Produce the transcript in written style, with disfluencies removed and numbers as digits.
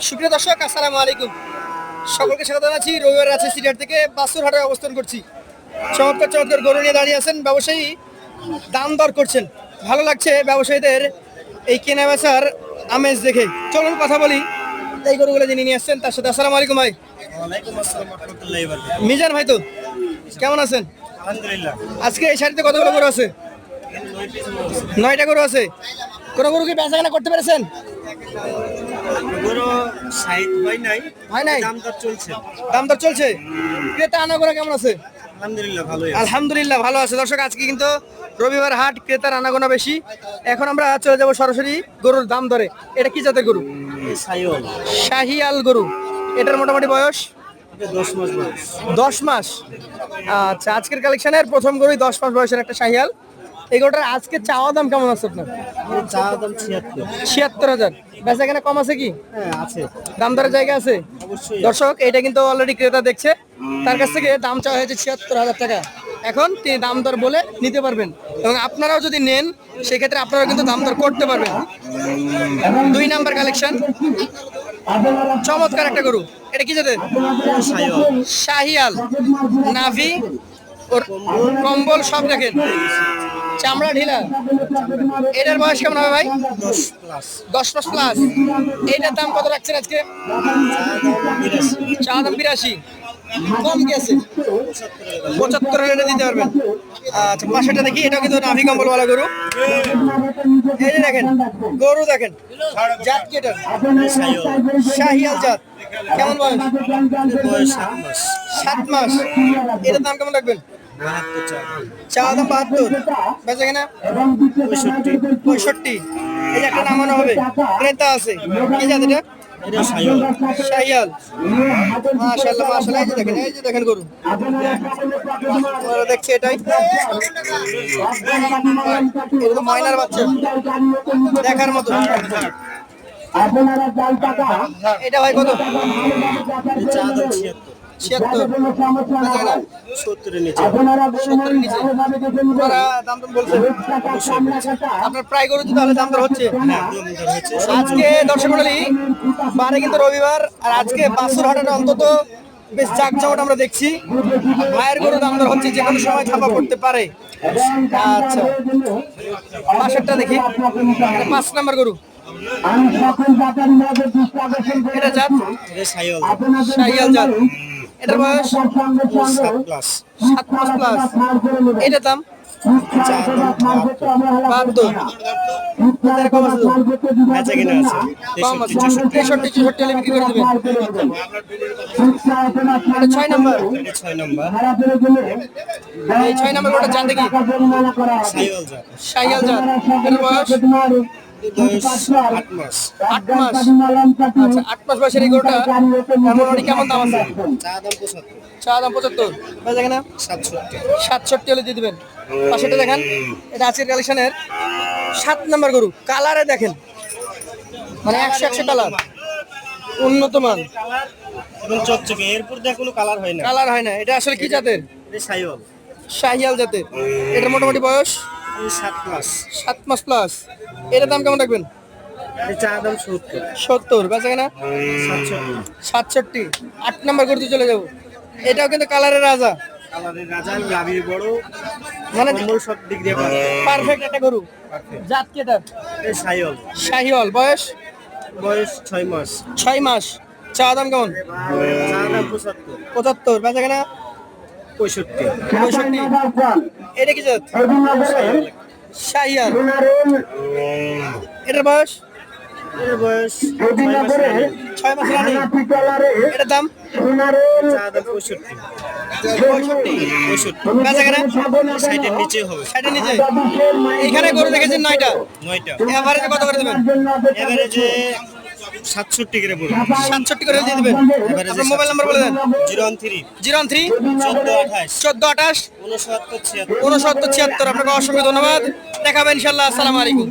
সুপ্রিয় দর্শক, আসসালামু আলাইকুম। সকলকে স্বাগত জানাচ্ছি। রবিবার রাজশাহী সিটিহাট থেকে বাসুরহাটে অবস্থান করছি। চমৎকার চমৎকার গরু নিয়ে দাঁড়িয়ে আছেন ব্যবসায়ী, দাম দর করছেন। ভালো লাগছে ব্যবসায়ীদের এই কেনা বেচার আমেজ দেখে। চলুন কথা বলি এই গরুগুলো যিনি নিয়ে আসছেন তার সাথে। আসসালামু আলাইকুম ভাই। ওয়ালাইকুম আসসালাম ওয়া রাহমাতুল্লাহি ওয়া বারাকাতুহু। মিজান ভাই তো কেমন আছেন? আলহামদুলিল্লাহ। আজকে এই শাড়িতে কতগুলো গরু আছে? 9টা গরু আছে। কোনো গরু কি বেচা কেনা করতে পেরেছেন? গরু সাইদ হয় নাই, হয় নাই? দাম দর চলছে। দাম দর চলছে। ক্রেতা আনাগোনা কেমন আছে? আলহামদুলিল্লাহ ভালোই আছে। আলহামদুলিল্লাহ ভালো আছে। দর্শক, আজকে কিন্তু রবিবার হাট, ক্রেতার আনাগোনা বেশি। এখন আমরা চলে যাব সরাসরি গরুর দাম ধরে। এটা কি জাতের গরু? এই সাইওয়াল শাহিয়াল গরু। এটার মোটামুটি বয়স 10 মাস বয়স। 10 মাস। আচ্ছা, আজকের কালেকশনের প্রথম গরুই 10 মাস বয়সের একটা শাহিয়াল। এই গরুটার আজকে চাওয়া দাম কেমন আছে আপনার? এর চা দাম 76। 76,000। বেচা কেনা কম আছে কি? হ্যাঁ আছে, দাম দরের জায়গা আছে? অবশ্যই। দর্শক, এটা কিন্তু অলরেডি ক্রেতা দেখছে। তার কাছ থেকে দাম চাওয়া হয়েছে 76,000 টাকা। এখন তিনি দাম দর বলে নিতে পারবেন, এবং আপনারাও যদি নেন সেক্ষেত্রে আপনারাও কিন্তু দাম দর করতে পারবেন। 2 নাম্বার কালেকশন, চমৎকার একটা গরু। এটা কি জাতের? সাইওয়াল শাহিয়াল। নাভি ওর কম্বল সব দেখেন, চামড়া ঢিলা। এটার বয়স কেমন হবে ভাই? 10 প্লাস। 10 মাস প্লাস। এটার দাম কত রাখছেন আজকে? চা দাম 82। কম গেছে, 75 হলে দিতে পারবেন। আচ্ছা, পাশেটা দেখি। এটা কিন্তু নাভি কম্বলওয়ালা গরু। এই যে দেখেন গরু, দেখেন জাত কি এটা? সাইওয়াল শাহিয়াল জাত। কেমন বয়স? বয়স 7 মাস। 7 মাস। এটার দাম কেমন রাখবেন? 72 চা। চা দাম 72। বেচা কিনা 65। এই যে একটা নামানো হবে, ক্রেতা আছে। কি জাত এটা? এটা সাইওয়াল। শাহিয়াল। মাশাআল্লাহ মাশাআল্লাহ। এই যে দেখেন গরু। আমরা দেখছি এটাই। এটা তো ময়নার বাচ্চা, দেখার মতো। এটা ভাই কত? এর চা দাম 76। 76। বেচা কিনা 70 এর নিচে। 70 নিচে। ওরা দাম দাম বলছে। আপনার প্রায় গরু তো তাহলে দাম দর হচ্ছে। হ্যাঁ, দাম দর হচ্ছে। আজকে দর্শক মণ্ডলী, বারে কিন্তু রবিবার, আর আজকে বাসুরহাটে অন্তত বেশ জাকজমট আমরা দেখছি। ভাইয়ের গরু দাম দর হচ্ছে, যে কোনো সময় ছাপা পড়তে পারে। আচ্ছা, পাশেরটা দেখি। এটা 5 নাম্বার গরু। এটা জাত এটা সাইওয়াল। শাহিয়াল জাত। এটার বয়স 7 প্লাস। 7 মাস প্লাস। এটার দাম চা দাম 72। কম আছে তো? বেচা কিনা আছে কম আছে। 63 63 হলে বিক্রি করে দেবেন। এটা 6 নাম্বার। 6 নম্বর। এই 6 নাম্বার ওটা জান দেখি। সাইওয়াল জাত। শাহিয়াল জাত। এর বয়স বয়স 8 মাস। 8 মাস। আচ্ছা, 8 মাস বয়সের এই গরুটা মোটামুটি কেমন দাম আছে? চা দাম 75। চা দাম 75। বেচা কিনা 67। 67 হলে দিয়ে দিবেন। পাশেটা দেখেন। এটা আজকের কালেকশনের 7 নাম্বার গরু। কালারে দেখেন, মানে 100 কালার, উন্নত মান। এবং চকচকে, এরপর দেখ কোনো কালার হয় না। কালার হয় না। এটা আসলে কি জাতের? এটা সাইওয়াল। শাহিয়াল জাতের। এটা মোটামুটি বয়স 7 প্লাস। 7 মাস প্লাস। এটার দাম কেমন রাখবেন? এটা চা দাম 70। 70। বেচা কিনা 67। 67। 8 নাম্বার গরুতে চলে যাবো। এটাও কিন্তু কালারের রাজা, কালারের রাজা, লাভির বড়, মানে কম্বল সব দিক দিয়ে ভালো। পারফেক্ট একটা গরু। জাত কি এটা? এটা সাইওয়াল। শাহিওয়াল। বয়স বয়স 6 মাস। 6 মাস। চা দাম কেমন? চা দাম 75। 75। বেচা কিনা 65। 65। এটা কি জাত? শাহিয়াল। এটার বয়স এর বয়স 6 মাস রানিং। 6 মাস রানিং। এটার দাম চা দাম 65। 65। বেচা কিনা 60 এর নিচে হবে। 60 এর নিচে। এখানে গরু দেখেছেন 9টা। 9টা। এভারেজে কত করে দেবেন? এভারেজে 67 করে পড়বে। 67 করে দিয়ে দিবেন। আপনার মোবাইল নাম্বার বলে দেন। 013 013 14 28 14 28 69 76। 69 76। আপনাকে অসংখ্য ধন্যবাদ। দেখাবেন ইনশাল্লাহ। আসসালামু আলাইকুম।